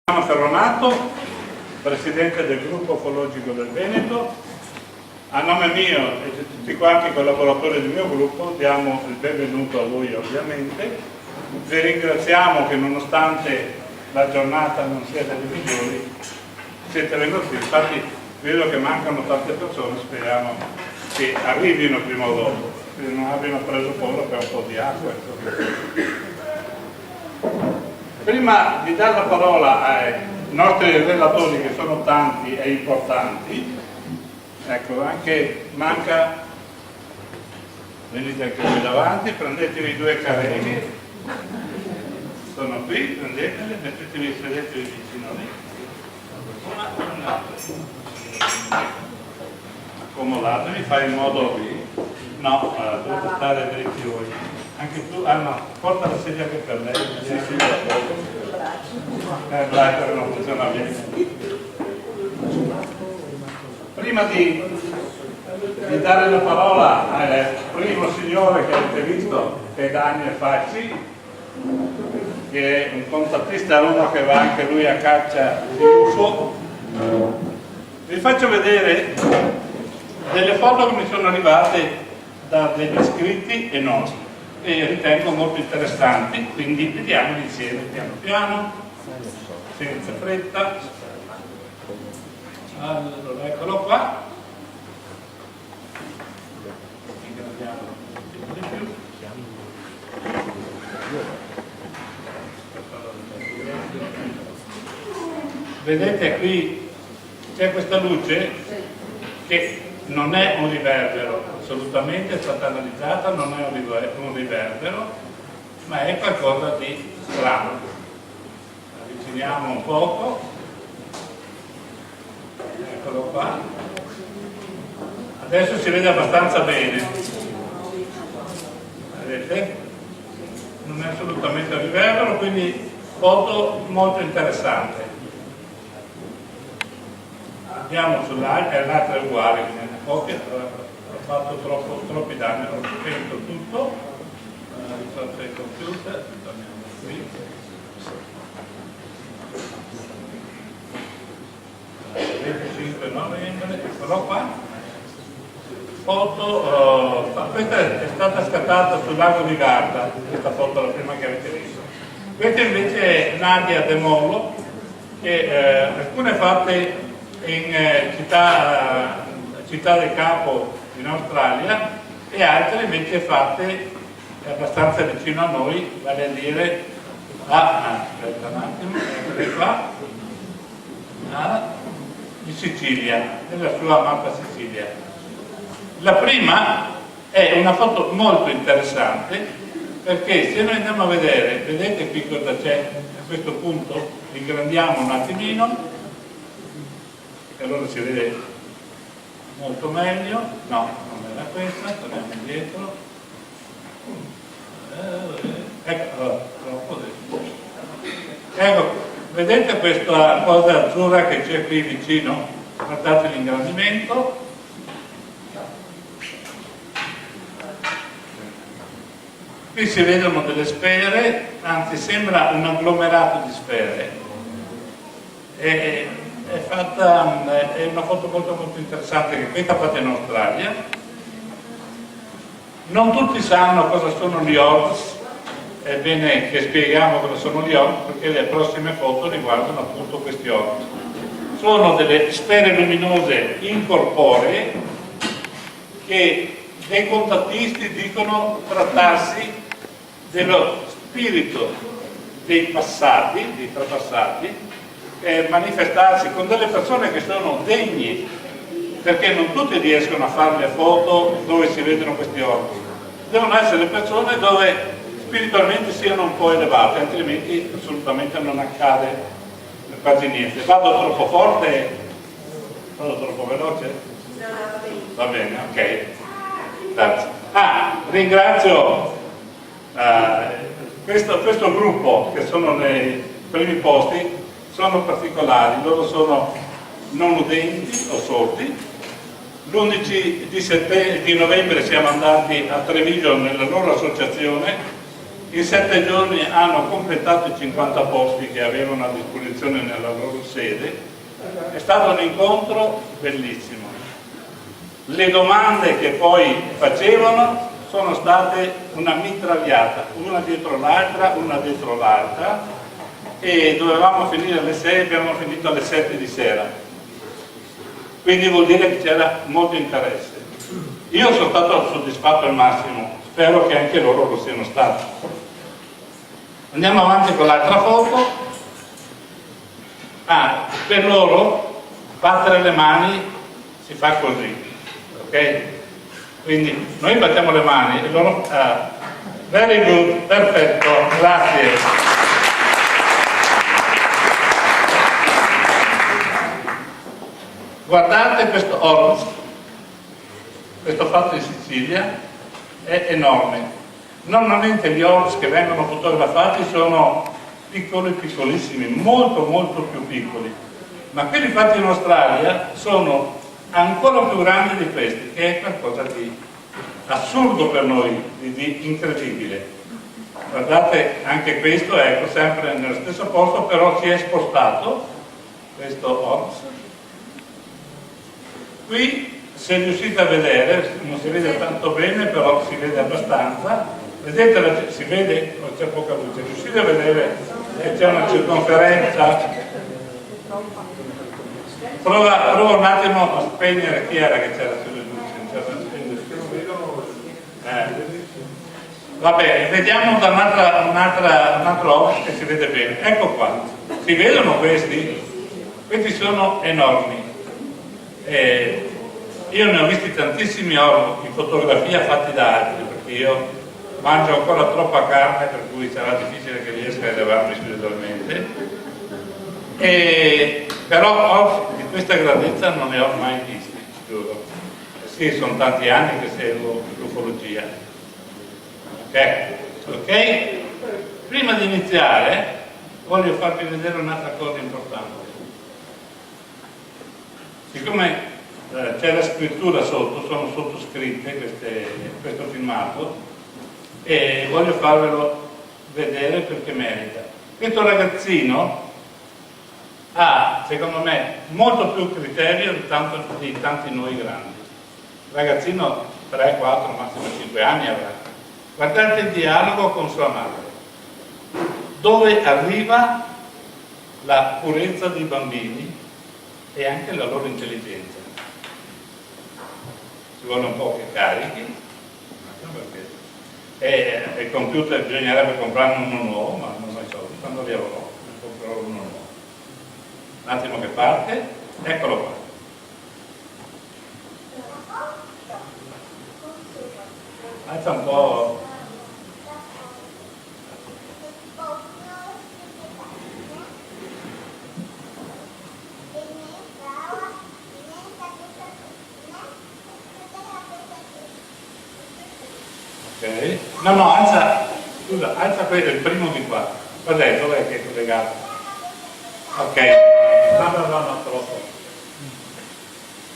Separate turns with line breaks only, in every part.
Ferronato, presidente del gruppo ufologico del Veneto. A nome mio e di tutti quanti i collaboratori del mio gruppo diamo il benvenuto a voi ovviamente. Vi ringraziamo che nonostante la giornata non sia delle migliori siete venuti, infatti vedo che mancano tante persone, speriamo che arrivino prima o dopo, che non abbiano preso paura per un po' di acqua. Prima di dare la parola ai nostri relatori, che sono tanti e importanti, ecco, anche manca, venite anche qui davanti, prendetevi due carreghi, sono qui, prendeteli, mettetevi, sedetevi vicino lì, accomodatevi, fai in modo, no, dovete stare dritti voi. Anche tu, no, porta la sedia anche per lei. Sì, da poco. Dai, non funziona bene. Prima di dare la parola al primo signore che avete visto, che è Daniel Facci, che è un contattista, uno che va anche lui a caccia di UFO, vi faccio vedere delle foto che mi sono arrivate da degli iscritti e non, e ritengo molto interessanti, quindi vediamoli insieme piano piano, senza fretta. Allora, eccolo qua. Ingradiamo un po' di più. Vedete qui c'è questa luce che non è un riverbero, assolutamente è stata analizzata, non è un riverbero, ma è qualcosa di strano. Avviciniamo un poco, eccolo qua, adesso si vede abbastanza bene, vedete? Non è assolutamente un riverbero, quindi foto molto interessante. Andiamo sull'altra, e l'altra è uguale, quindi è una copia, ho fatto troppi danni, ho spento tutto, risorse il computer, torniamo qui. 25 novembre, eccolo qua. Foto, questa è stata scattata sul lago di Garda, questa foto è la prima che avete visto. Questa invece è Nadia De Molo, che alcune fatte in Città del Capo in Australia e altre invece fatte abbastanza vicino a noi, vale a dire aspetta un attimo, eccole qua, di Sicilia, nella sua mappa Sicilia. La prima è una foto molto interessante perché se noi andiamo a vedere, vedete qui cosa c'è a questo punto, ingrandiamo un attimino e allora si vede molto meglio. No, non era questa, torniamo indietro. Ecco, troppo adesso. Ecco, vedete questa cosa azzurra che c'è qui vicino? Guardate l'ingrandimento. Qui si vedono delle sfere, anzi sembra un agglomerato di sfere. È una foto molto interessante, che questa fatta in Australia. Non tutti sanno cosa sono gli OVS, è bene che spieghiamo cosa sono gli OVS, perché le prossime foto riguardano appunto questi OVS. Sono delle sfere luminose incorporee che dei contattisti dicono trattarsi dello spirito dei passati, dei trapassati, manifestarsi con delle persone che sono degni, perché non tutti riescono a fare le foto dove si vedono questi orbi, devono essere persone dove spiritualmente siano un po' elevate, altrimenti assolutamente non accade quasi niente. Vado troppo forte? Vado troppo veloce? Va bene, ok, grazie. Ringrazio questo gruppo che sono nei primi posti, sono particolari, loro sono non udenti o sordi. L'11 di novembre siamo andati a Treviso nella loro associazione in 7 giorni hanno completato i 50 posti che avevano a disposizione nella loro sede. È stato un incontro bellissimo. Le domande che poi facevano sono state una mitragliata, una dietro l'altra, e dovevamo finire alle 6, abbiamo finito alle 7 di sera. Quindi vuol dire che c'era molto interesse. Io sono stato soddisfatto al massimo, spero che anche loro lo siano stati. Andiamo avanti con l'altra foto. Per loro battere le mani si fa così, ok? Quindi noi battiamo le mani e loro very good, perfetto, grazie. Guardate questo ormus, questo fatto in Sicilia è enorme. Normalmente gli ormus che vengono fotografati sono piccoli, piccolissimi, molto molto più piccoli, ma quelli fatti in Australia sono ancora più grandi di questi, che è qualcosa di assurdo per noi, di incredibile. Guardate, anche questo, ecco, sempre nello stesso posto, però si è spostato questo ormus. Qui, se riuscite a vedere, non si vede tanto bene, però si vede abbastanza. Vedete, si vede, c'è poca luce, riuscite a vedere che c'è una circonferenza? Prova un attimo a spegnere, chi era che c'era sulle luci? Va bene, vediamo da un altro occhio che si vede bene. Ecco qua, si vedono questi? Questi sono enormi. Io ne ho visti tantissimi ormi in fotografia fatti da altri, perché io mangio ancora troppa carne, per cui sarà difficile che riesca a elevarmi spiritualmente, però ormi di questa grandezza non ne ho mai visti, giuro. Sì, sono tanti anni che seguo l'ufologia. Ok? Prima di iniziare voglio farvi vedere un'altra cosa importante. Siccome c'è la scrittura sotto, sono sottoscritte questo filmato, e voglio farvelo vedere perché merita. Questo ragazzino ha, secondo me, molto più criterio di tanti noi grandi. Ragazzino 3, 4, massimo 5 anni avrà. Guardate il dialogo con sua madre, dove arriva la purezza dei bambini e anche la loro intelligenza. Ci vuole un po' che carichi, e il computer bisognerebbe comprarne uno nuovo, ma non ho i soldi, quando li avrò ne comprerò uno nuovo. Un attimo che parte, eccolo qua. Alza un po'. Ok. No, alza quello, il primo di qua. Dov'è che è collegato? Ok. No, troppo.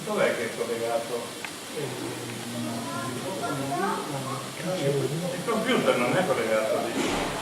Dov'è che è collegato? Il computer non è collegato lì.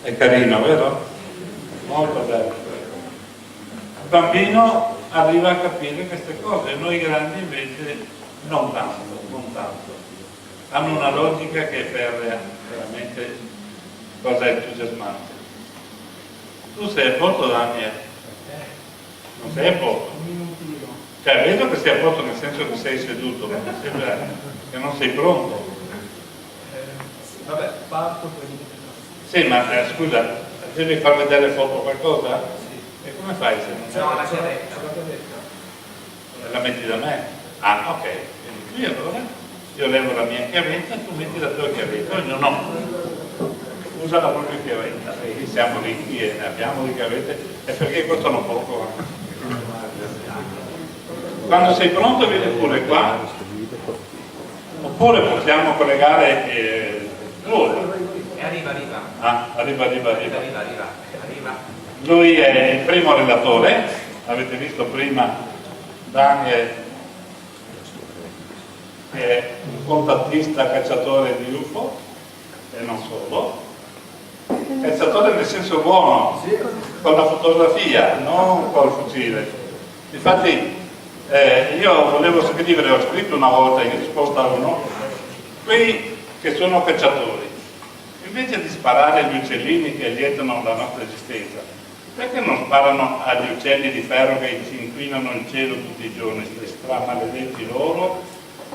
È carino, vero? Molto bello. Il bambino arriva a capire queste cose, noi grandi invece non tanto, non tanto. Hanno una logica che è ferrea, veramente cosa entusiasmante. Tu sei a posto, Daniel? Non sei a posto? Cioè, vedo che sei a posto nel senso che sei seduto, ma mi sembra che non sei pronto.
Vabbè, parto per...
Sì, ma scusa, devi far vedere foto o qualcosa? Sì. E come fai se non...
No, la chiavetta.
La metti da me? Ah, ok. Qui allora io levo la mia chiavetta e tu metti la tua chiavetta. Ognuno usa la propria chiavetta. Qui siamo ricchi e ne abbiamo di chiavette e perché costano poco. Quando sei pronto vieni pure qua. Oppure possiamo collegare lui.
Arriva.
Ah, arriva. Lui è il primo relatore, avete visto prima Daniel è un contattista cacciatore di UFO e non solo, cacciatore nel senso buono, con la fotografia, non col fucile. Infatti io volevo scrivere, ho scritto una volta in risposta a uno, quei che sono cacciatori, invece di sparare agli uccellini che lietano la nostra esistenza, perché non sparano agli uccelli di ferro che ci inquinano il cielo tutti i giorni, si stramaledetti loro,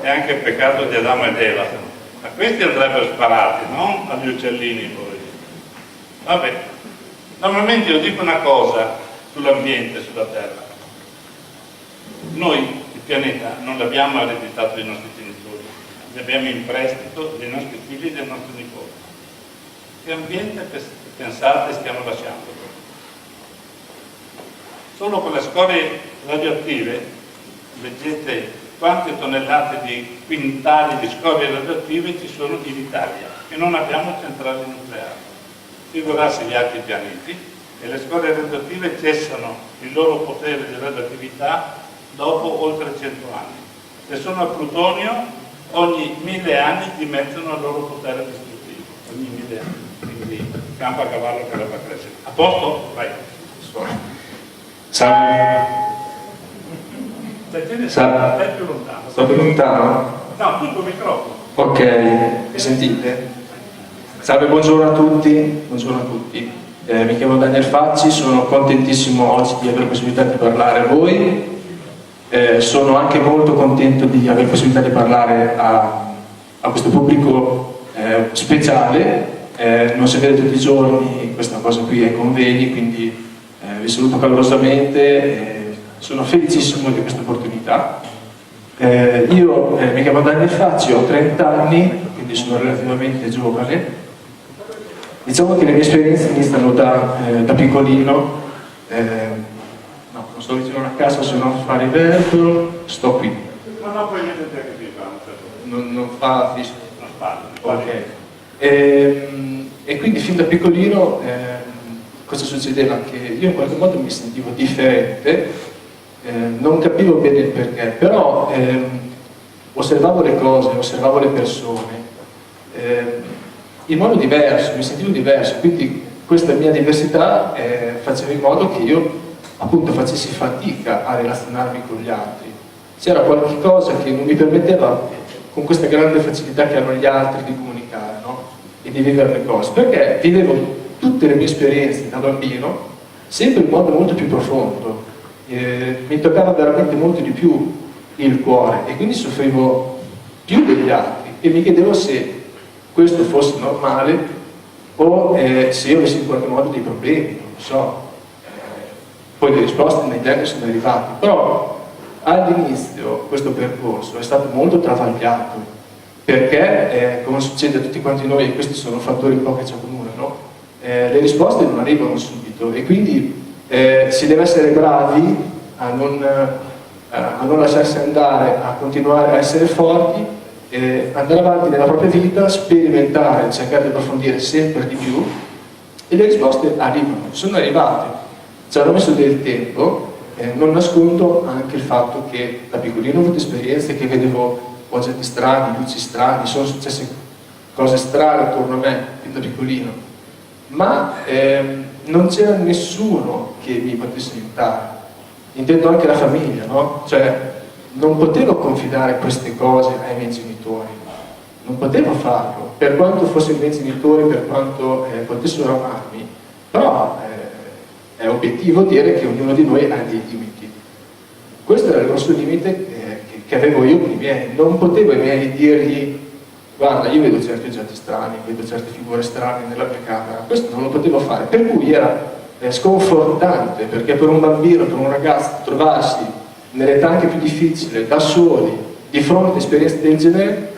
è anche il peccato di Adamo ed Eva. A questi andrebbero sparati, non agli uccellini poi. Vabbè, normalmente io dico una cosa sull'ambiente, sulla Terra. Noi, il pianeta, non l'abbiamo ereditato dai nostri genitori, l'abbiamo in prestito dai nostri figli e dai nostri nipoti. Che ambiente pensate stiamo lasciando? Solo con le scorie radioattive, leggete quante tonnellate di quintali di scorie radioattive ci sono in Italia e non abbiamo centrali nucleari. Figurarsi gli altri pianeti, e le scorie radioattive cessano il loro potere di radioattività dopo oltre 100 anni. Se sono al plutonio, ogni 1000 anni dimezzano il loro potere distruttivo, ogni 1000 anni. Quindi campo a cavallo che roba cresce. A posto? Vai.
Salve.
Salve. Più lontano.
Sto più lontano?
No, tutto il microfono.
Ok, mi sentite? Salve, buongiorno a tutti. Buongiorno a tutti. Mi chiamo Daniel Facci, sono contentissimo oggi di avere la possibilità di parlare a voi. Sono anche molto contento di avere la possibilità di parlare a questo pubblico speciale. Non si vede tutti i giorni questa cosa qui ai convegni, quindi vi saluto calorosamente, sono felicissimo di questa opportunità. Io mi chiamo Daniel Facci, ho 30 anni, quindi sono relativamente giovane. Diciamo che le mie esperienze iniziano da piccolino, no, non sto vicino a casa, se non fa riverso, sto qui.
No, poi vedete che vi fa.
Non fa fischio.
Non fa.
Ok. E quindi fin da piccolino cosa succedeva? Che io in qualche modo mi sentivo differente, non capivo bene il perché, però osservavo le cose, osservavo le persone in modo diverso, mi sentivo diverso, quindi questa mia diversità faceva in modo che io appunto facessi fatica a relazionarmi con gli altri. C'era qualche cosa che non mi permetteva, con questa grande facilità che hanno gli altri, di comunicare, no? E di vivere le cose, perché vivevo tutte le mie esperienze da bambino sempre in modo molto più profondo, mi toccava veramente molto di più il cuore e quindi soffrivo più degli altri e mi chiedevo se questo fosse normale o se io avessi in qualche modo dei problemi, non lo so. Poi le risposte negli anni sono arrivate, però all'inizio questo percorso è stato molto travagliato perché, come succede a tutti quanti noi, e questi sono fattori un po' che ci accomunano, le risposte non arrivano subito e quindi si deve essere bravi a non lasciarsi andare, a continuare a essere forti, andare avanti nella propria vita, sperimentare, cercare di approfondire sempre di più, e le risposte arrivano, sono arrivate, ci hanno messo del tempo. Non nascondo anche il fatto che da piccolino ho avuto esperienze che vedevo oggetti strani, luci strane, sono successe cose strane attorno a me fin da piccolino, ma non c'era nessuno che mi potesse aiutare. Intendo anche la famiglia, no? Cioè, non potevo confidare queste cose ai miei genitori, non potevo farlo, per quanto fossero i miei genitori, per quanto potessero amarmi, però è obiettivo dire che ognuno di noi ha dei limiti. Questo era il grosso limite che avevo io con i miei. Non potevo ai miei dirgli: guarda, io vedo certi oggetti strani, vedo certe figure strane nella mia camera. Questo non lo potevo fare, per cui era sconfortante, perché per un bambino, per un ragazzo, trovarsi nell'età anche più difficile, da soli, di fronte a esperienze del genere,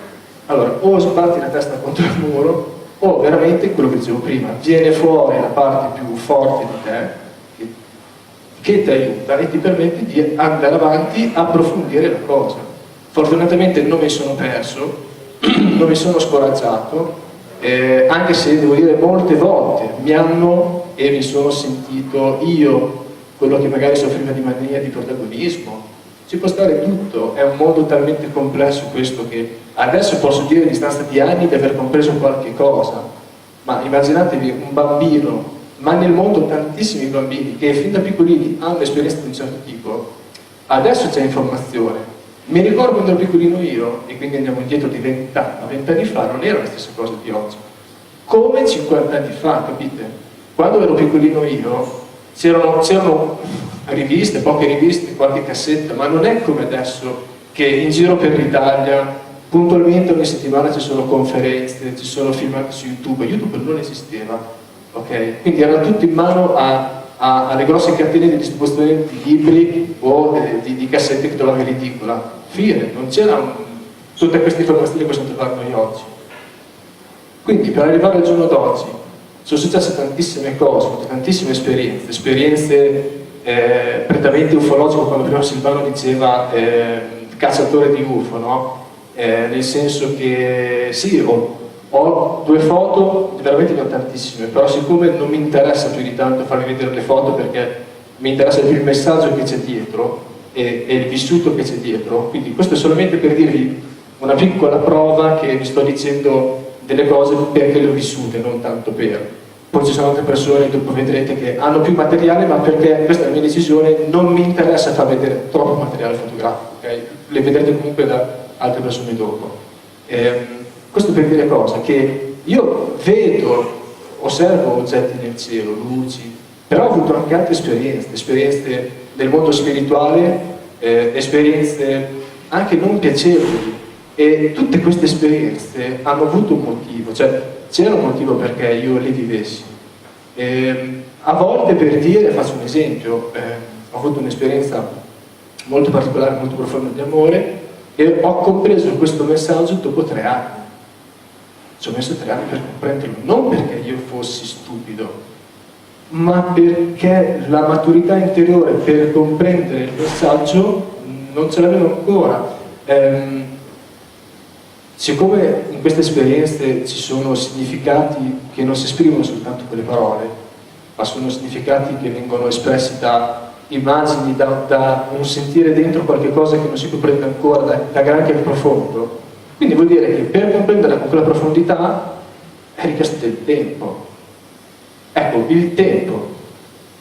allora o sbatti la testa contro il muro, o veramente quello che dicevo prima, viene fuori la parte più forte di te, che ti aiuta e ti permette di andare avanti, approfondire la cosa. Fortunatamente non mi sono perso, non mi sono scoraggiato, anche se devo dire molte volte mi hanno e mi sono sentito io quello che magari soffriva di mania di protagonismo. Ci può stare tutto, è un mondo talmente complesso questo che adesso posso dire a distanza di anni di aver compreso qualche cosa, ma immaginatevi un bambino, ma nel mondo tantissimi bambini che fin da piccolini hanno esperienze di un certo tipo, adesso c'è informazione. Mi ricordo quando ero piccolino io, e quindi andiamo indietro di 20 anni fa, non era la stessa cosa di oggi. Come 50 anni fa, capite? Quando ero piccolino io, c'erano riviste, poche riviste, qualche cassetta, ma non è come adesso che in giro per l'Italia, puntualmente ogni settimana ci sono conferenze, ci sono filmati su YouTube. YouTube non esisteva. Okay? Quindi erano tutti in mano alle grosse catene di distribuzione di libri o di cassette che trovavi ridicola. Fine, non c'erano tutte queste informazioni che possiamo trovare noi oggi. Quindi per arrivare al giorno d'oggi sono successe tantissime cose, tantissime esperienze prettamente ufologiche, quando prima Silvano diceva cacciatore di UFO, no? Nel senso che sì, ho 2 foto, veramente ne ho tantissime, però siccome non mi interessa più di tanto farvi vedere le foto perché mi interessa più il messaggio che c'è dietro e il vissuto che c'è dietro, quindi questo è solamente per dirvi una piccola prova che vi sto dicendo delle cose perché le ho vissute, non tanto per. Poi ci sono altre persone, dopo vedrete, che hanno più materiale, ma perché questa è la mia decisione, non mi interessa far vedere troppo materiale fotografico, okay? Le vedrete comunque da altre persone dopo. Questo per dire cosa? Che io vedo, osservo oggetti nel cielo, luci, però ho avuto anche altre esperienze nel mondo spirituale, esperienze anche non piacevoli, e tutte queste esperienze hanno avuto un motivo, cioè c'era un motivo perché io le vivessi. A volte, per dire, faccio un esempio, ho avuto un'esperienza molto particolare, molto profonda di amore, e ho compreso questo messaggio dopo 3 anni. Ci ho messo 3 anni per comprenderlo, non perché io fossi stupido, ma perché la maturità interiore per comprendere il messaggio non ce l'avevo ancora. Siccome in queste esperienze ci sono significati che non si esprimono soltanto con le parole, ma sono significati che vengono espressi da immagini, da un sentire dentro qualche cosa che non si comprende ancora, da granché profondo, quindi vuol dire che per comprenderla con quella profondità è richiesto del tempo. Ecco, il tempo,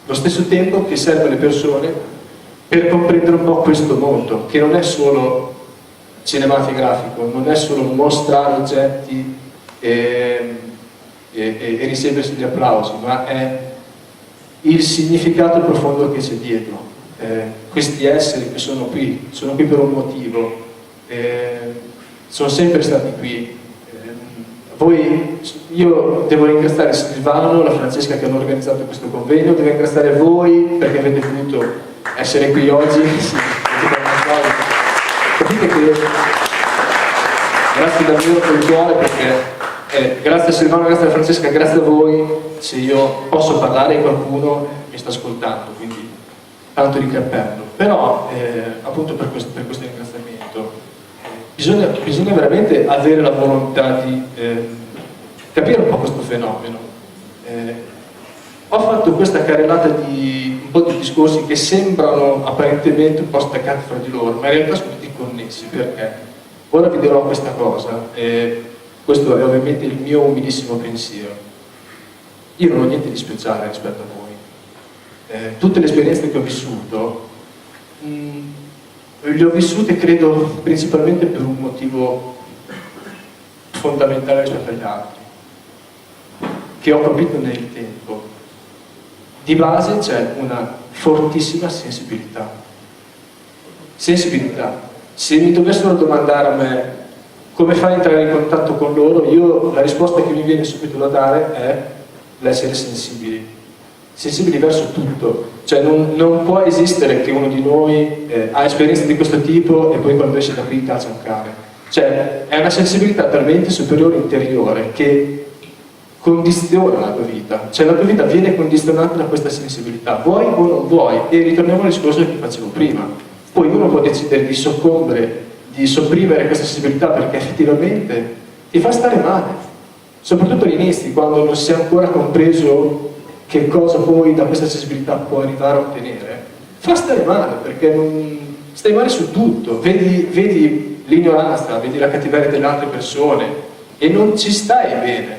lo stesso tempo che serve alle persone per comprendere un po' questo mondo, che non è solo cinematografico, non è solo mostrare oggetti e riceversi gli applausi, ma è il significato profondo che c'è dietro. Questi esseri che sono qui per un motivo, sono sempre stati qui. Io devo ringraziare Silvano, la Francesca che hanno organizzato questo convegno, devo ringraziare voi perché avete voluto essere qui oggi. Capite che grazie davvero per il cuore, perché grazie a Silvano, grazie a Francesca, grazie a voi se io posso parlare e qualcuno mi sta ascoltando, quindi tanto di cappello. Però appunto per questo ringraziamento bisogna veramente avere la volontà di capire un po' questo fenomeno. Ho fatto questa carrellata di un po' di discorsi che sembrano apparentemente un po' staccati fra di loro, ma in realtà sono tutti connessi, perché ora vi dirò questa cosa, questo è ovviamente il mio umilissimo pensiero. Io non ho niente di speciale rispetto a voi. Tutte le esperienze che ho vissuto le ho vissute, credo, principalmente per un motivo fondamentale rispetto agli altri, che ho capito nel tempo. Di base c'è una fortissima sensibilità. Sensibilità. Se mi dovessero domandare a me come fai a entrare in contatto con loro, io la risposta che mi viene subito da dare è l'essere sensibili. Sensibili verso tutto. Cioè non può esistere che uno di noi ha esperienze di questo tipo e poi quando esce da qui calcia un cane. Cioè è una sensibilità talmente superiore interiore che condiziona la tua vita, cioè la tua vita viene condizionata da questa sensibilità, vuoi o non vuoi, e ritorniamo al discorso che facevo prima. Poi uno può decidere di soccombere, di sopprimere questa sensibilità perché effettivamente ti fa stare male, soprattutto all'inizio, quando non si è ancora compreso che cosa poi da questa sensibilità può arrivare a ottenere, fa stare male perché stai male su tutto, vedi l'ignoranza, vedi la cattiveria delle altre persone e non ci stai bene.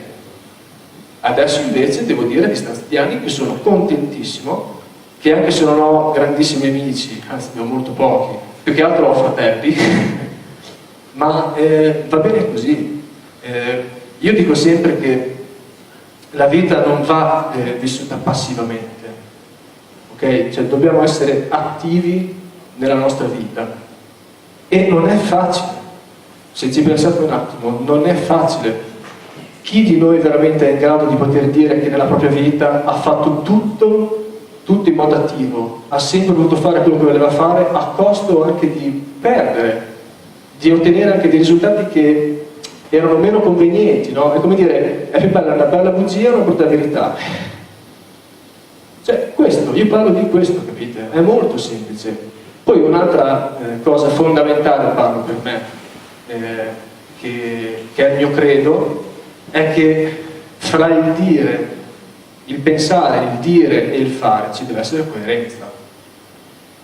Adesso invece devo dire a distanza di anni che sono contentissimo che anche se non ho grandissimi amici, anzi ne ho molto pochi, più che altro ho fratelli, ma va bene così. Io dico sempre che la vita non va vissuta passivamente, ok? Cioè dobbiamo essere attivi nella nostra vita e non è facile, se ci pensate un attimo, non è facile. Chi di noi veramente è in grado di poter dire che nella propria vita ha fatto tutto in modo attivo, ha sempre voluto fare quello che voleva fare a costo anche di perdere, di ottenere anche dei risultati che erano meno convenienti, no? È come dire, è più bella una bella bugia o una brutta verità? Cioè, questo, io parlo di questo, capite? È molto semplice. Poi un'altra cosa fondamentale, parlo per me, che è il mio credo, è che fra il dire, il pensare, il dire e il fare ci deve essere coerenza.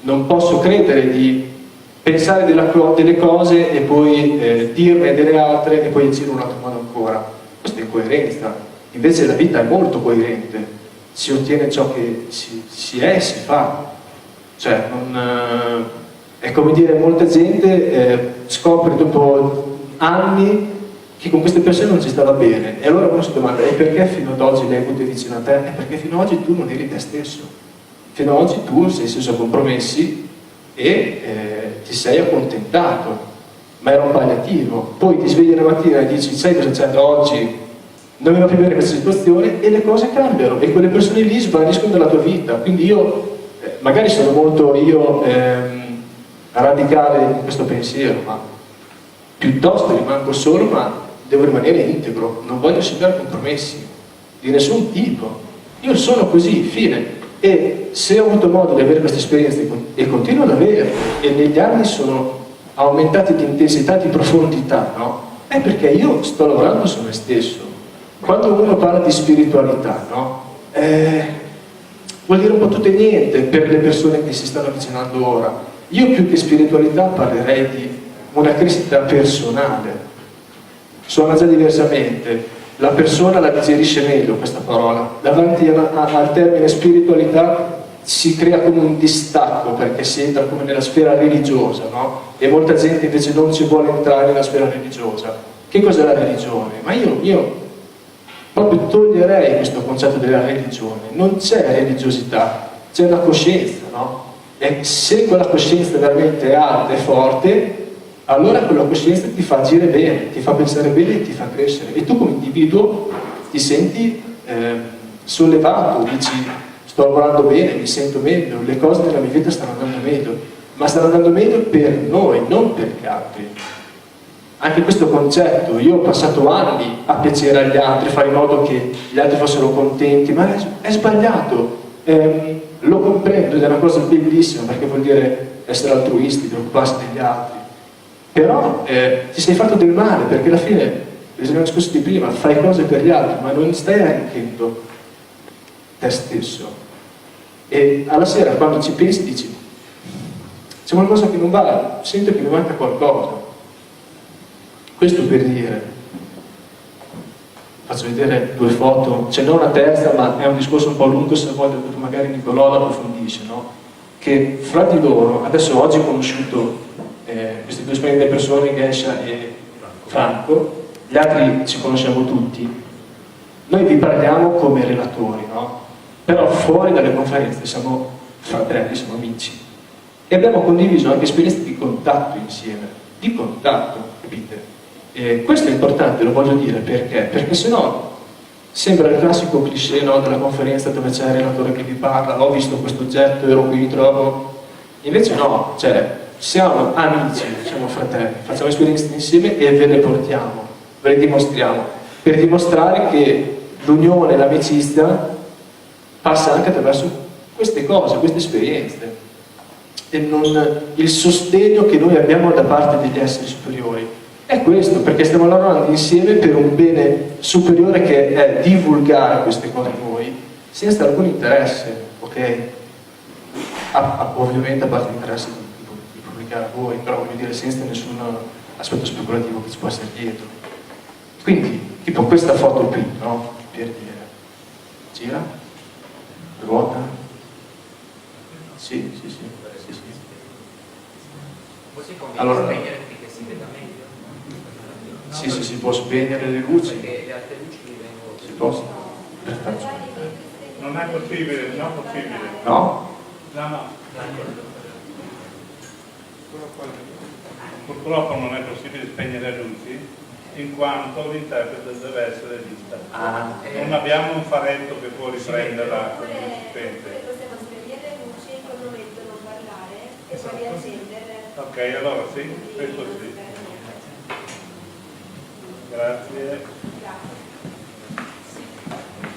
Non posso credere di pensare delle cose e poi dirne delle altre e poi agire un altro modo ancora. Questa è coerenza. Invece la vita è molto coerente, si ottiene ciò che si è e si fa. Cioè, è come dire, molta gente scopre dopo anni che con queste persone non ci stava bene e allora uno si domanda e perché fino ad oggi lei è avuto vicino a te? È perché fino ad oggi tu non eri te stesso, fino ad oggi tu sei sceso a compromessi e ti sei accontentato, ma era un palliativo. Poi ti svegli la mattina e dici sai cosa c'è da oggi, non mi va più bene questa situazione e le cose cambiano e quelle persone lì svaniscono dalla tua vita. Quindi io magari sono molto radicale in questo pensiero, ma piuttosto rimango solo, ma devo rimanere integro, non voglio subire compromessi di nessun tipo. Io sono così, fine. E se ho avuto modo di avere queste esperienze e continuo ad avere, e negli anni sono aumentati di intensità, di profondità, no? È perché io sto lavorando su me stesso. Quando uno parla di spiritualità, no? Vuol dire un po' tutto e niente per le persone che si stanno avvicinando ora. Io più che spiritualità parlerei di una crescita personale. Suona già diversamente, la persona la digerisce meglio questa parola. Davanti al termine spiritualità si crea come un distacco perché si entra come nella sfera religiosa, no? E molta gente invece non ci vuole entrare nella sfera religiosa. Che cos'è la religione? Ma io proprio toglierei questo concetto della religione. Non c'è religiosità, c'è una coscienza, no? E se quella coscienza veramente è alta e forte, allora quella coscienza ti fa agire bene, ti fa pensare bene e ti fa crescere. E tu come individuo ti senti sollevato, dici sto lavorando bene, mi sento meglio, le cose nella mia vita stanno andando meglio, ma stanno andando meglio per noi, non per gli altri. anche questo concetto, io ho passato anni a piacere agli altri, fare in modo che gli altri fossero contenti, ma è sbagliato. Lo comprendo ed è una cosa bellissima, perché vuol dire essere altruisti, preoccuparsi degli altri. Però ti sei fatto del male, perché alla fine, l'abbiamo discusso di prima, fai cose per gli altri, ma non stai arricchendo te stesso. E alla sera, quando ci pensi, dici, c'è qualcosa che non va, sento che mi manca qualcosa. Questo per dire, faccio vedere 2 foto, ce n'è una terza, ma è un discorso un po' lungo, se vuoi magari Nicolò lo approfondisce, no? Che fra di loro, adesso oggi ho conosciuto queste 2 splendide persone, Gescia e Franco, gli altri ci conosciamo tutti, noi vi parliamo come relatori, no? Però fuori dalle conferenze siamo fratelli, siamo amici. E abbiamo condiviso anche esperienze di contatto insieme, di contatto, capite? E questo è importante, lo voglio dire, perché? Perché sennò sembra il classico cliché, no, della conferenza dove c'è il relatore che vi parla, ho visto questo oggetto, ero qui, mi trovo. Invece no, cioè siamo amici, siamo fratelli, facciamo esperienze insieme e ve le portiamo, ve le dimostriamo, per dimostrare che l'unione, l'amicizia passa anche attraverso queste cose, queste esperienze, e non il sostegno che noi abbiamo da parte degli esseri superiori. È questo, perché stiamo lavorando insieme per un bene superiore, che è divulgare queste cose a voi senza alcun interesse, ok? Ovviamente a parte l'interesse di pubblicare a voi, però voglio dire senza nessun aspetto speculativo che ci può essere dietro. Quindi, tipo questa foto qui, no? Per dire, gira, ruota, sì. Allora, sì, si può spegnere le luci.
Perché le altre luci vengono...
Si può? Perfetto.
Non è possibile, non è possibile.
No?
No. Purtroppo non è possibile spegnere le luci, in quanto l'interprete deve essere vista. Non abbiamo un faretto che può riprenderla con le spente.
Possiamo spegnere le luci in quel momento, non parlare e poi riaccenderle.
Ok, allora sì, questo sì. Grazie.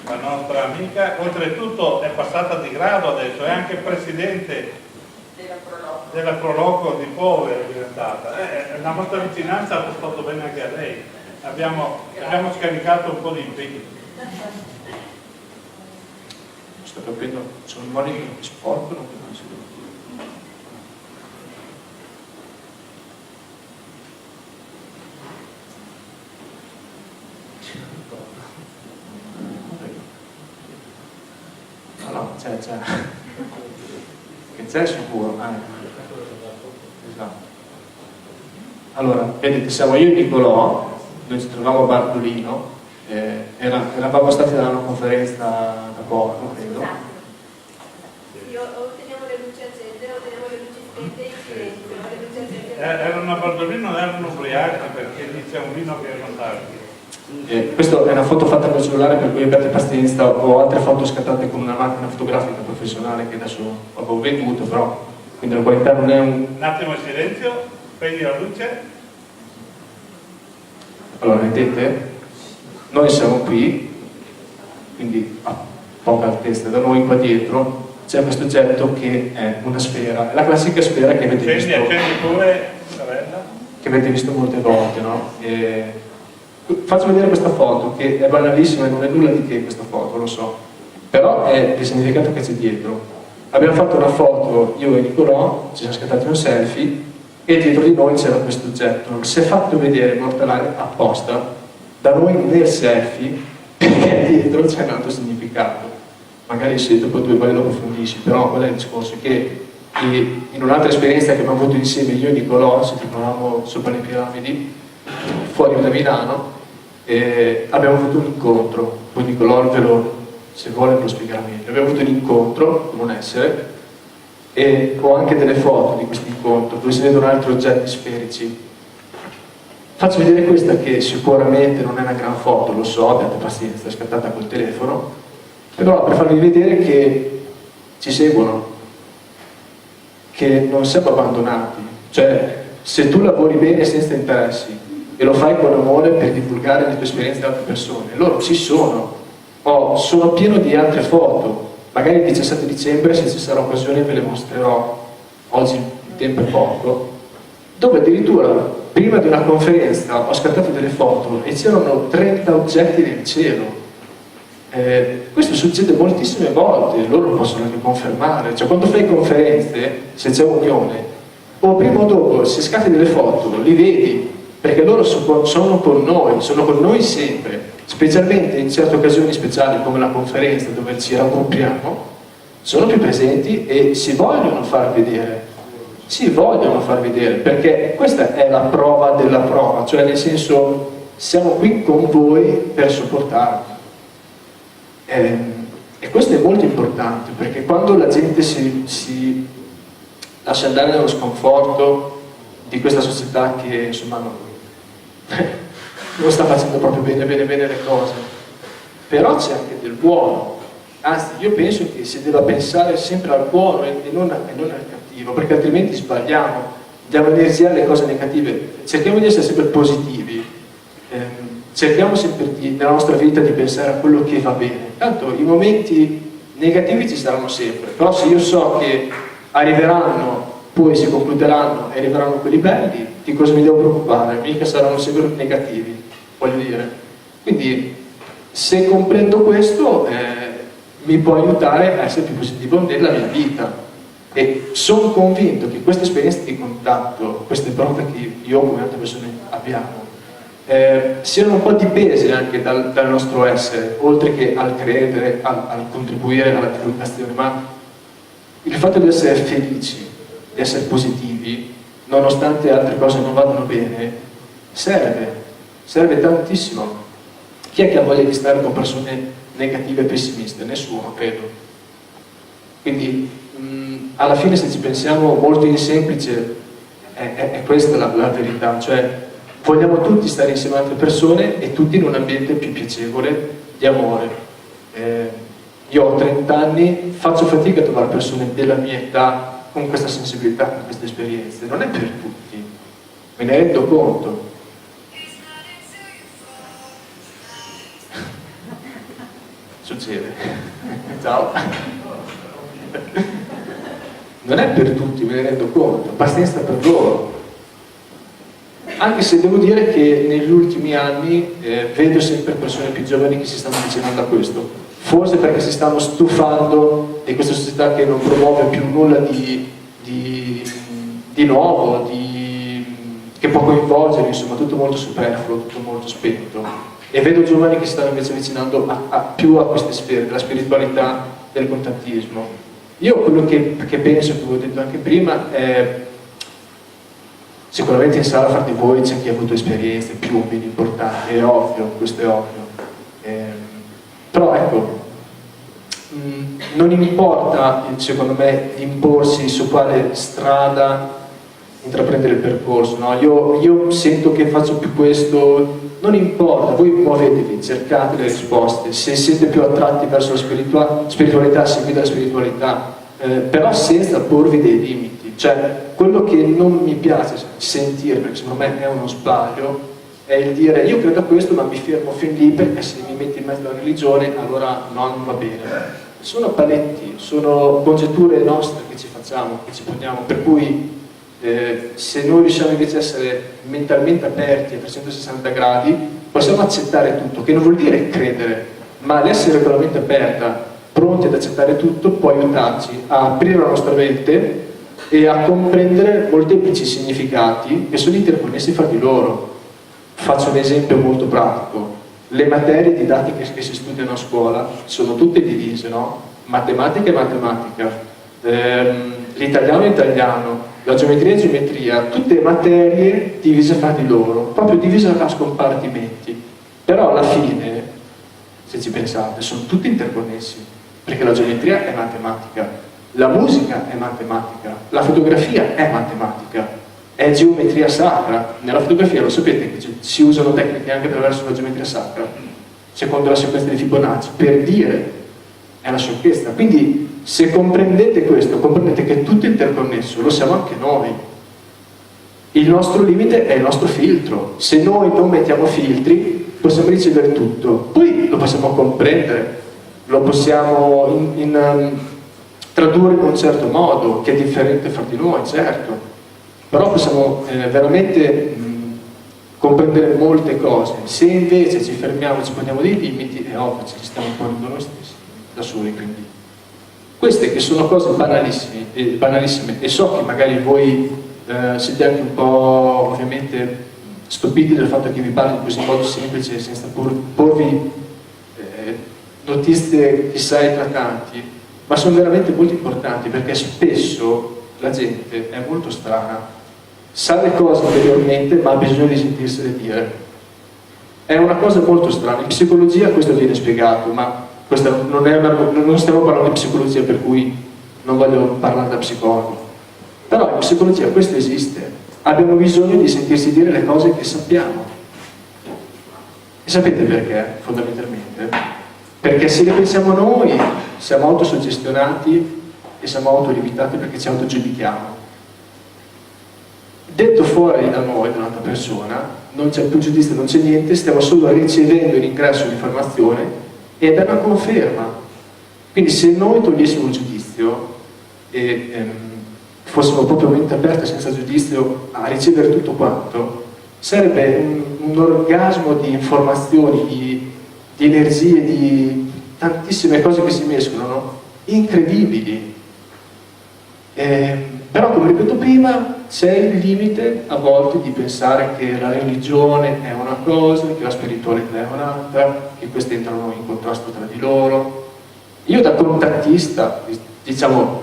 La nostra amica, oltretutto, è passata di grado adesso, è anche presidente della Proloco di Pove, è diventata. La nostra vicinanza ha fatto bene anche a lei. Abbiamo scaricato un po' di impegni.
Sto capendo, sono i modi che sporcano. No, c'è. Che c'è sicuro. Esatto. Allora, vedete, siamo io e Nicolò, noi ci troviamo a Bardolino, eravamo stati da una conferenza da poco, credo.
Sì, o teniamo le luci accese o teniamo le luci spente in silenzio, le luci accese.
Erano a Bardolino, erano ubriachi perché lì c'è un vino che erano tardi.
Questa è una foto fatta col cellulare, per cui abbiate pazienza. Ho altre foto scattate con una macchina fotografica professionale che adesso avevo venduto, però quindi la qualità non è un...
Un attimo di silenzio, spegni la luce.
Allora, vedete? Noi siamo qui, quindi a poca altezza da noi, qua dietro c'è questo oggetto che è una sfera, è la classica sfera che avete visto,
Accendi pure, sorella.
che avete visto molte volte, no? Faccio vedere questa foto, che è banalissima e non è nulla di che questa foto, lo so, però è il significato che c'è dietro. Abbiamo fatto una foto, io e Nicolò, ci siamo scattati un selfie e dietro di noi c'era questo oggetto. Si è fatto vedere mortale apposta da noi nel selfie, perché dietro c'è un altro significato. Magari se dopo 2 poi lo approfondisci, però quello è il discorso, che in un'altra esperienza che abbiamo avuto insieme io e Nicolò, ci trovavamo sopra le piramidi, fuori da Milano, abbiamo avuto un incontro, poi Nicolò se vuole ve lo spiegherà meglio. Abbiamo avuto un incontro con un essere e ho anche delle foto di questo incontro dove si vedono altri oggetti sferici. Faccio vedere questa, che sicuramente non è una gran foto, lo so, abbiate pazienza, è scattata col telefono, però per farvi vedere che ci seguono, che non siamo abbandonati, cioè se tu lavori bene senza interessi e lo fai con amore per divulgare le tue esperienze ad altre persone, loro ci sono. Sono pieno di altre foto, magari il 17 dicembre, se ci sarà occasione ve le mostrerò, oggi il tempo è poco, dove addirittura prima di una conferenza ho scattato delle foto e c'erano 30 oggetti nel cielo. Questo succede moltissime volte, loro lo possono anche confermare, cioè quando fai conferenze, se c'è unione, o prima o dopo se scatti delle foto, li vedi, perché loro sono con noi sempre, specialmente in certe occasioni speciali come la conferenza dove ci raggruppiamo, sono più presenti e si vogliono far vedere, perché questa è la prova della prova, cioè nel senso siamo qui con voi per supportarvi. E questo è molto importante, perché quando la gente si lascia andare nello sconforto di questa società che insomma non sta facendo proprio bene le cose, però c'è anche del buono, anzi io penso che si debba pensare sempre al buono e non al cattivo, perché altrimenti sbagliamo, diamo energia alle cose negative. Cerchiamo di essere sempre positivi, cerchiamo sempre nella nostra vita di pensare a quello che va bene, tanto i momenti negativi ci saranno sempre, però se io so che arriveranno, poi si concluderanno e arriveranno quelli belli, di cosa mi devo preoccupare? Mica saranno sempre negativi, voglio dire. Quindi se comprendo questo mi può aiutare a essere più positivo nella mia vita, e sono convinto che queste esperienze di contatto, queste prove che io come altre persone abbiamo, siano un po' dipese anche dal nostro essere, oltre che al credere, al contribuire alla divulgazione, ma il fatto di essere felici, di essere positivi, nonostante altre cose non vadano bene, serve tantissimo. Chi è che ha voglia di stare con persone negative e pessimiste? Nessuno, credo. Quindi alla fine, se ci pensiamo molto in semplice, è questa la verità, cioè vogliamo tutti stare insieme ad altre persone e tutti in un ambiente più piacevole, di amore. Io ho 30 anni, faccio fatica a trovare persone della mia età con questa sensibilità, con queste esperienze. Non è per tutti, me ne rendo conto. Succede. Ciao. Non è per tutti, me ne rendo conto, pazienza per loro. Anche se devo dire che negli ultimi anni vedo sempre persone più giovani che si stanno avvicinando a questo, forse perché si stanno stufando di questa società che non promuove più nulla di nuovo, che può coinvolgere, insomma, tutto molto superfluo, tutto molto spento. E vedo giovani che si stanno invece avvicinando più a queste sfere, della spiritualità, del contattismo. Io quello che penso, che avevo detto anche prima, è sicuramente in sala fra di voi c'è chi ha avuto esperienze più o meno importanti, è ovvio, questo è ovvio. Però ecco, non importa, secondo me, imporsi su quale strada intraprendere il percorso, no? Io sento che faccio più questo, non importa, voi muovetevi, cercate le risposte, se siete più attratti verso la spiritualità, seguite la spiritualità, però senza porvi dei limiti. Cioè, quello che non mi piace sentire, perché secondo me è uno sbaglio, è il dire io credo a questo ma mi fermo fin lì, perché se mi metti in mezzo alla religione allora no, non va bene. Sono paletti, sono congetture nostre che ci facciamo, che ci poniamo, per cui se noi riusciamo invece a essere mentalmente aperti a 360 gradi, possiamo accettare tutto, che non vuol dire credere, ma l'essere regolarmente aperta, pronti ad accettare tutto, può aiutarci a aprire la nostra mente e a comprendere molteplici significati che sono interconnessi fra di loro. Faccio un esempio molto pratico: le materie didattiche che si studiano a scuola sono tutte divise, no? Matematica e matematica, l'italiano e italiano, la geometria e geometria, tutte materie divise fra di loro, proprio divise a scompartimenti. Però alla fine, se ci pensate, sono tutti interconnessi, perché la geometria è matematica, la musica è matematica, la fotografia è matematica, è geometria sacra. Nella fotografia, lo sapete, che si usano tecniche anche attraverso la geometria sacra, secondo la sequenza di Fibonacci, per dire, è la sciocchezza. Quindi se comprendete questo, comprendete che è tutto interconnesso, lo siamo anche noi. Il nostro limite è il nostro filtro. Se noi non mettiamo filtri, possiamo ricevere tutto. Poi lo possiamo comprendere, lo possiamo tradurre in un certo modo, che è differente fra di noi, certo. Però possiamo veramente comprendere molte cose. Se invece ci fermiamo e ci poniamo dei limiti, è ovvio, ci stiamo ponendo noi stessi, da soli, quindi. Queste che sono cose banalissime, e so che magari voi siete anche un po' ovviamente stupiti del fatto che vi parli così in modo semplice senza porvi notizie chissà eclatanti, ma sono veramente molto importanti, perché spesso la gente è molto strana, sa le cose interiormente ma ha bisogno di sentirsele dire. È una cosa molto strana. In psicologia questo viene spiegato, ma questa non stiamo parlando di psicologia, per cui non voglio parlare da psicologo. Però in psicologia questo esiste, abbiamo bisogno di sentirsi dire le cose che sappiamo. E sapete perché, fondamentalmente? Perché se le pensiamo noi, siamo autosuggestionati e siamo autolimitati perché ci autogiudichiamo. Detto fuori da noi, da un'altra persona, non c'è più giudizio, non c'è niente, stiamo solo ricevendo in ingresso l'informazione ed è una conferma. Quindi se noi togliessimo il giudizio e fossimo proprio mente aperta senza giudizio a ricevere tutto quanto, sarebbe un orgasmo di informazioni, di energie, di tantissime cose che si mescolano, incredibili. Però, come ripeto prima, c'è il limite a volte di pensare che la religione è una cosa, che la spiritualità è un'altra, che queste entrano in contrasto tra di loro. Io da contattista, diciamo,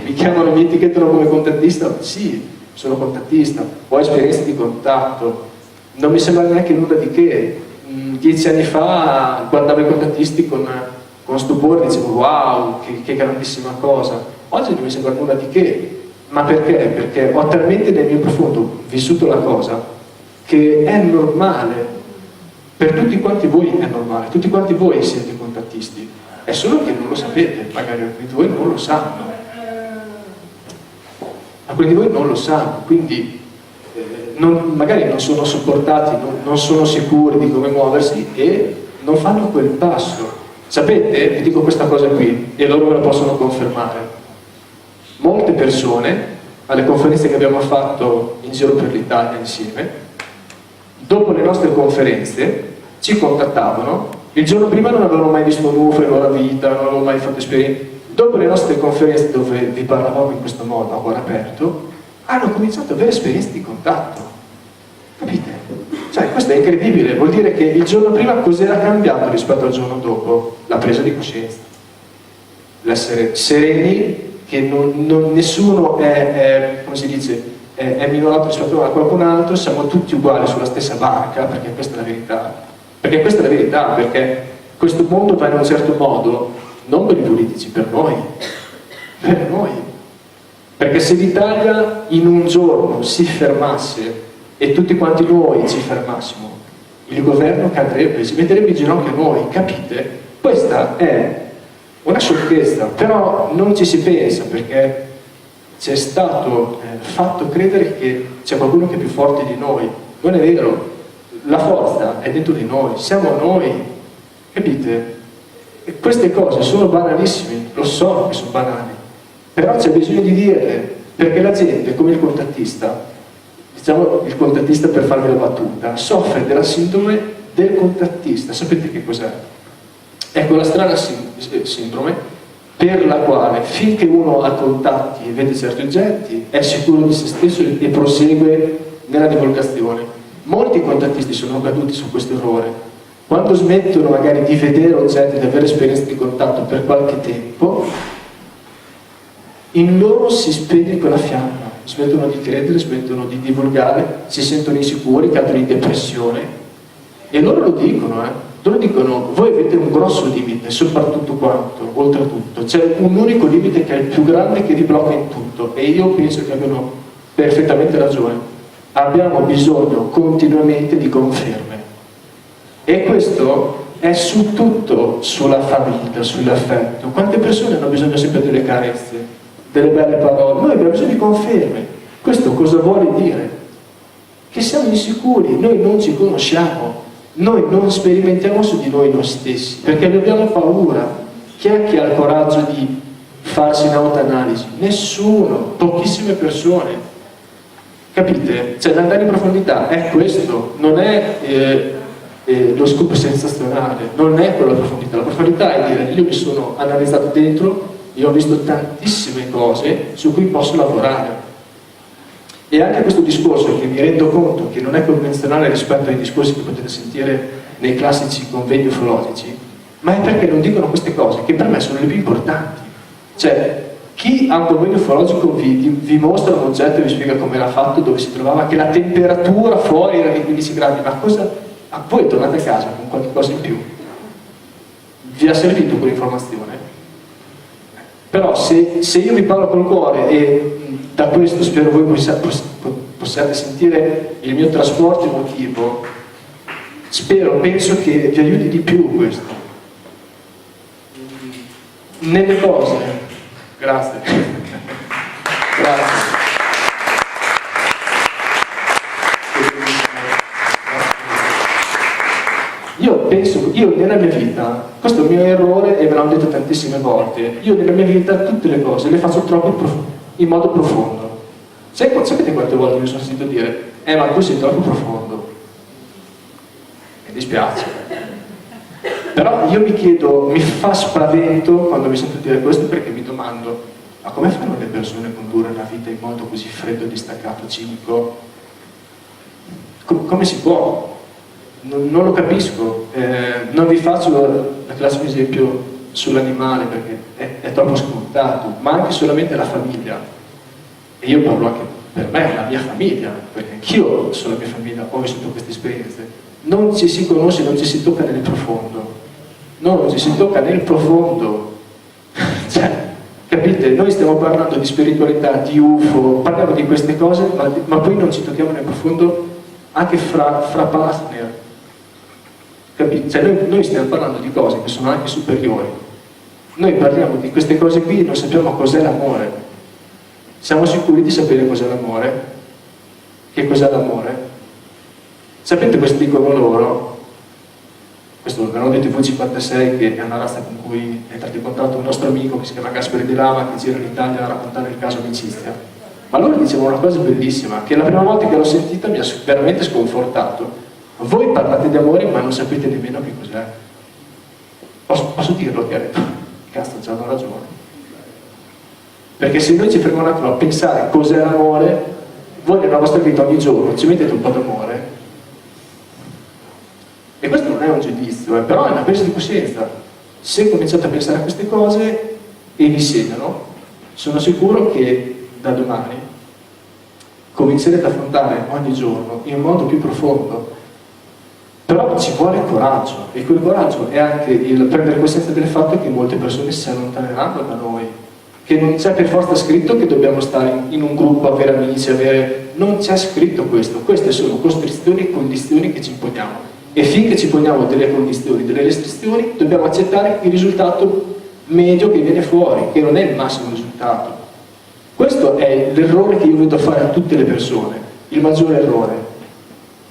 mi chiamano, mi etichettano come contattista, sì, sono contattista, ho esperienze di contatto, non mi sembra neanche nulla di che. 10 anni fa guardavo i contattisti con stupore, dicevo wow, che grandissima cosa. Oggi non mi sembra nulla di che. Ma perché? Perché ho talmente nel mio profondo vissuto la cosa che è normale, per tutti quanti voi è normale, tutti quanti voi siete contattisti, è solo che non lo sapete, magari alcuni di voi non lo sanno, alcuni di voi non lo sanno, quindi magari non sono supportati, non sono sicuri di come muoversi e non fanno quel passo. Sapete, vi dico questa cosa qui e loro me la possono confermare. Molte persone, alle conferenze che abbiamo fatto in giro per l'Italia insieme, dopo le nostre conferenze ci contattavano. Il giorno prima non avevano mai visto un UFO nella loro vita, non avevano mai fatto esperienze. Dopo le nostre conferenze, dove vi parlavamo in questo modo, a cuore aperto, hanno cominciato ad avere esperienze di contatto. Capite? Cioè, questo è incredibile, vuol dire che il giorno prima cos'era cambiato rispetto al giorno dopo? La presa di coscienza. L'essere sereni, che nessuno è, come si dice, è minorato rispetto a qualcun altro, siamo tutti uguali sulla stessa barca, perché questa è la verità. Perché questa è la verità, perché questo mondo va in un certo modo, non per i politici, per noi. Per noi. Perché se l'Italia in un giorno si fermasse e tutti quanti noi ci fermassimo, il governo cadrebbe, si metterebbe in ginocchio a noi, capite? Questa è una sciocchezza, però non ci si pensa perché ci è stato fatto credere che c'è qualcuno che è più forte di noi. Non è vero, la forza è dentro di noi, siamo noi, capite? E queste cose sono banalissime, lo so che sono banali, però c'è bisogno di dirle, perché la gente, come il contattista, diciamo il contattista per farvi la battuta, soffre della sindrome del contattista. Sapete che cos'è? È quella strana sindrome per la quale finché uno ha contatti e vede certi oggetti è sicuro di se stesso e prosegue nella divulgazione. Molti contattisti sono caduti su questo errore. Quando smettono magari di vedere oggetti, di avere esperienze di contatto per qualche tempo, in loro si spegne quella fiamma, smettono di credere, smettono di divulgare, si sentono insicuri, cadono in depressione e loro lo dicono, Loro dicono, voi avete un grosso limite, soprattutto quanto, oltretutto, c'è un unico limite che è il più grande che vi blocca in tutto e io penso che abbiano perfettamente ragione. Abbiamo bisogno continuamente di conferme e questo è su tutto, sulla famiglia, sull'affetto. Quante persone hanno bisogno sempre delle carezze, delle belle parole? Noi abbiamo bisogno di conferme. Questo cosa vuole dire? che siamo insicuri, noi non ci conosciamo, noi non sperimentiamo su di noi stessi, perché abbiamo paura. Chi è che ha il coraggio di farsi un'autoanalisi? Nessuno, pochissime persone. Capite? Cioè l'andare in profondità è questo, non è lo scoop sensazionale, non è quella profondità. La profondità è dire: io mi sono analizzato dentro e ho visto tantissime cose su cui posso lavorare. E anche questo discorso, che mi rendo conto che non è convenzionale rispetto ai discorsi che potete sentire nei classici convegni ufologici, ma è perché non dicono queste cose che per me sono le più importanti. Cioè, chi ha un convegno ufologico vi mostra un oggetto e vi spiega come era fatto, dove si trovava, che la temperatura fuori era di 15 gradi, ma cosa? Voi tornate a casa con qualche cosa in più. Vi ha servito quell'informazione? Però se io vi parlo col cuore e da questo spero voi possiate sentire il mio trasporto emotivo, penso che vi aiuti di più questo. Nelle cose. Grazie. Grazie. Io nella mia vita, questo è il mio errore e me l'hanno detto tantissime volte, io nella mia vita tutte le cose le faccio troppo in modo profondo. Sapete quante volte mi sono sentito dire: ma tu sei troppo profondo? Mi dispiace. Però io mi chiedo, mi fa spavento quando mi sento dire questo, perché mi domando: ma come fanno le persone a condurre la vita in modo così freddo, distaccato, cinico? Come si può? Non lo capisco. Non vi faccio la classico esempio sull'animale perché è troppo scontato, ma anche solamente la famiglia. E io parlo anche per me, la mia famiglia, perché anch'io sono la mia famiglia, ho vissuto queste esperienze. Non ci si conosce, non ci si tocca nel profondo. Non ci si tocca nel profondo. Cioè, capite? Noi stiamo parlando di spiritualità, di UFO, parliamo di queste cose, ma poi non ci tocchiamo nel profondo anche fra partner. Capite? Cioè noi stiamo parlando di cose che sono anche superiori. Noi parliamo di queste cose qui e non sappiamo cos'è l'amore. Siamo sicuri di sapere cos'è l'amore? Che cos'è l'amore? Sapete cosa dicono loro? Questo me l'hanno detto i V56, che è una razza con cui è entrato in contatto un nostro amico che si chiama Gasperi Di Lama, che gira in Italia a raccontare il caso amicizia. Ma loro dicevano una cosa bellissima, che la prima volta che l'ho sentita mi ha veramente sconfortato. Voi parlate di amore ma non sapete nemmeno che cos'è. Posso dirlo che ha detto? Cazzo, ci hanno ragione. Perché se noi ci fermiamo un attimo a pensare cos'è l'amore, voi nella vostra vita ogni giorno ci mettete un po' d'amore. E questo non è un giudizio, però è una presa di coscienza. Se cominciate a pensare a queste cose e vi segnano, sono sicuro che da domani comincerete ad affrontare ogni giorno in modo più profondo. Però ci vuole coraggio, e quel coraggio è anche il prendere coscienza del fatto che molte persone si allontaneranno da noi, che non c'è per forza scritto che dobbiamo stare in un gruppo, avere amici, non c'è scritto questo. Queste sono costrizioni e condizioni che ci imponiamo, e finché ci poniamo delle condizioni, delle restrizioni, dobbiamo accettare il risultato medio che viene fuori, che non è il massimo risultato. Questo è l'errore che io vedo fare a tutte le persone, il maggiore errore.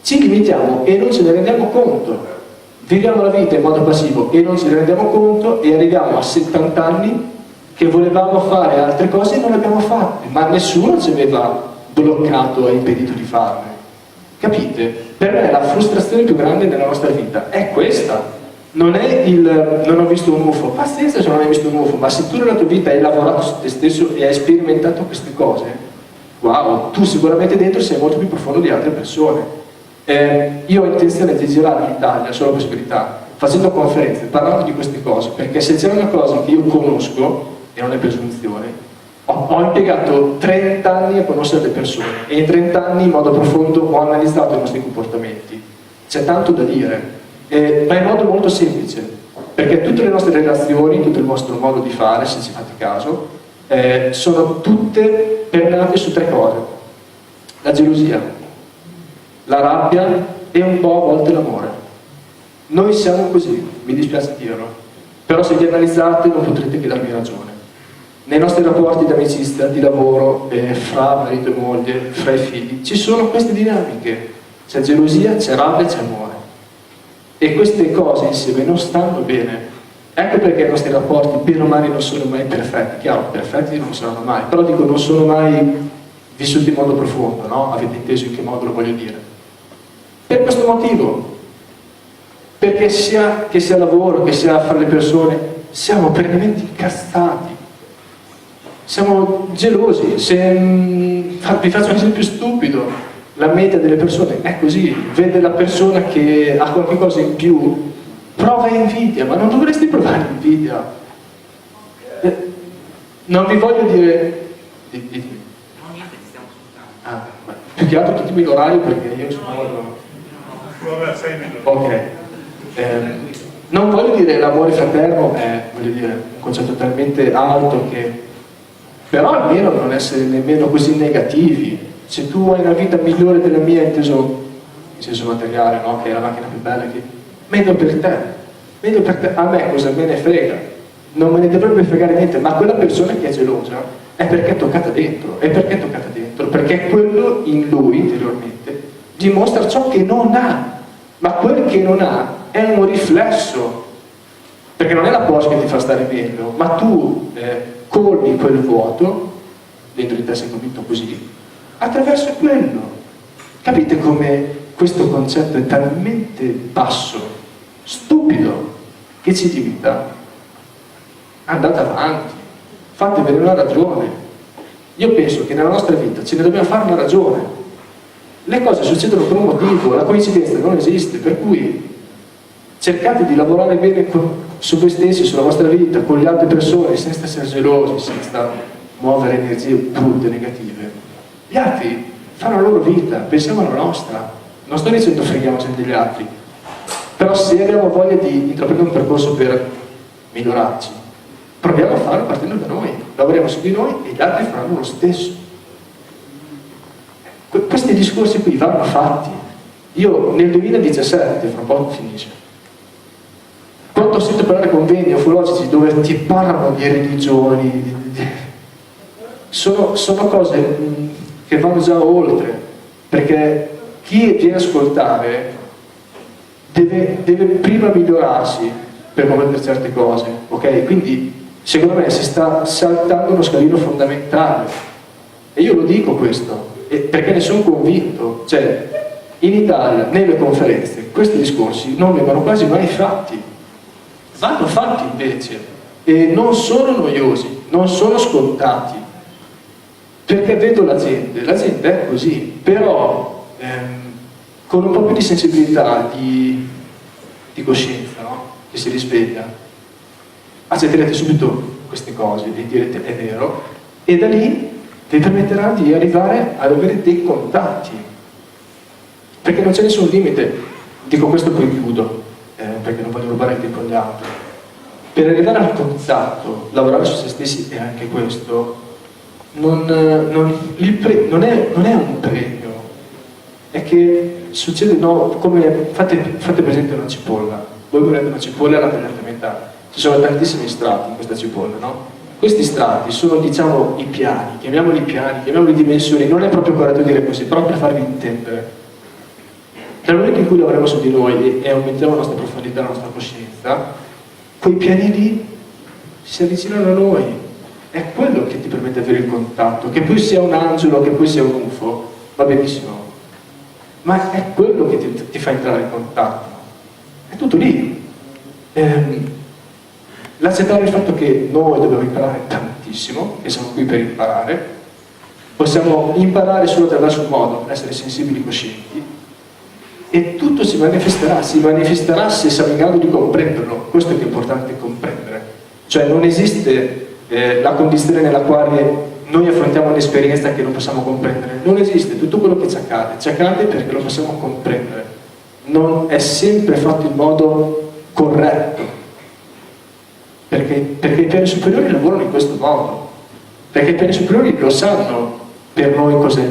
Ci limitiamo e non ce ne rendiamo conto, viviamo la vita in modo passivo e non ce ne rendiamo conto, e arriviamo a 70 anni che volevamo fare altre cose e non le abbiamo fatte, ma nessuno ci aveva bloccato e impedito di farle. Capite? Per me la frustrazione più grande nella nostra vita è questa. Non è non ho visto un UFO, pazienza se non hai visto un UFO, ma se tu nella tua vita hai lavorato su te stesso e hai sperimentato queste cose, wow, tu sicuramente dentro sei molto più profondo di altre persone. Io ho intenzione di girare l'Italia solo per verità, facendo conferenze, parlando di queste cose, perché se c'è una cosa che io conosco, e non è presunzione, ho impiegato 30 anni a conoscere le persone, e in 30 anni in modo profondo ho analizzato i nostri comportamenti. C'è tanto da dire, ma in modo molto semplice, perché tutte le nostre relazioni, tutto il nostro modo di fare, se ci fate caso, sono tutte permeate su 3 cose: la gelosia, la rabbia e un po' a volte l'amore. Noi siamo così, mi dispiace dirlo, però se vi analizzate non potrete che darmi ragione. Nei nostri rapporti di amicizia, di lavoro, fra marito e moglie, fra i figli, ci sono queste dinamiche. c'è gelosia, c'è rabbia, c'è amore. E queste cose insieme non stanno bene. Ecco perché i nostri rapporti per umani non sono mai perfetti. Chiaro, perfetti non saranno mai, però dico non sono mai vissuti in modo profondo, no? Avete inteso in che modo lo voglio dire? Per questo motivo, perché sia che sia lavoro, che sia fra le persone, siamo perennemente incazzati, siamo gelosi. Vi faccio un esempio stupido: la media delle persone è così, vede la persona che ha qualche cosa in più, prova invidia, ma non dovresti provare invidia. Non vi voglio dire... più che altro tutti migliorari perché io sono... Ok. Non voglio dire l'amore fraterno è, voglio dire, un concetto talmente alto che... però almeno non essere nemmeno così negativi. Se tu hai una vita migliore della mia, inteso in senso materiale, no? Che è la macchina più bella, che... meglio per te, a me cosa me ne frega, non me ne dovrebbe fregare niente, ma quella persona che è gelosa è perché è toccata dentro, perché quello in lui interiormente dimostra ciò che non ha, ma quel che non ha è un riflesso, perché non è la Porsche che ti fa stare meglio, ma tu colmi quel vuoto, dentro di te sei convinto così, attraverso quello. Capite come questo concetto è talmente basso, stupido, che ci limita? Andate avanti, fatevene una ragione. Io penso che nella nostra vita ce ne dobbiamo fare una ragione. Le cose succedono per un motivo, la coincidenza non esiste, per cui cercate di lavorare bene su voi stessi, sulla vostra vita, con le altre persone, senza essere gelosi, senza muovere energie brutte, negative. Gli altri fanno la loro vita, pensiamo alla nostra. Non sto dicendo freghiamoci degli altri, però se abbiamo voglia di intraprendere un percorso per migliorarci, proviamo a farlo partendo da noi, lavoriamo su di noi e gli altri faranno lo stesso. Questi discorsi qui vanno fatti. Io nel 2017, fra poco finisce, quando sento parlare convegni ufologici dove ti parlano di religioni, sono cose che vanno già oltre, perché chi viene a ascoltare deve prima migliorarsi per comprendere certe cose, ok? Quindi secondo me si sta saltando uno scalino fondamentale, e io lo dico questo perché ne sono convinto. Cioè, in Italia nelle conferenze questi discorsi non vengono quasi mai fatti, vanno fatti invece, e non sono noiosi, non sono scontati, perché vedo la gente è così, però con un po' più di sensibilità, di coscienza, no? Che si risveglia, accetterete subito queste cose e direte è vero, e da lì vi permetterà di arrivare ad avere dei contatti, perché non c'è nessun limite. Dico questo poi chiudo, perché non voglio rubare il tempo agli altri. Per arrivare al contatto, lavorare su se stessi è anche questo, non è un premio, è che succede, no, come fate presente una cipolla, voi volete una cipolla e la tagliate a metà, ci sono tantissimi strati in questa cipolla, no? Questi strati sono, diciamo, i piani, chiamiamoli dimensioni, non è proprio corretto dire così, però per farvi intendere. Nel momento in cui lavoriamo su di noi e aumentiamo la nostra profondità, la nostra coscienza, quei piani lì si avvicinano a noi, è quello che ti permette di avere il contatto, che poi sia un angelo, che poi sia un UFO, va benissimo, ma è quello che ti fa entrare in contatto, è tutto lì. L'accettare il fatto che noi dobbiamo imparare tantissimo, e siamo qui per imparare, possiamo imparare solo attraverso un modo, essere sensibili e coscienti, e tutto si manifesterà se siamo in grado di comprenderlo. Questo è che è importante comprendere, cioè non esiste la condizione nella quale noi affrontiamo un'esperienza che non possiamo comprendere, non esiste. Tutto quello che ci accade perché lo possiamo comprendere, non è sempre fatto in modo corretto, perché i piani superiori lavorano in questo modo, perché i piani superiori lo sanno per noi cos'è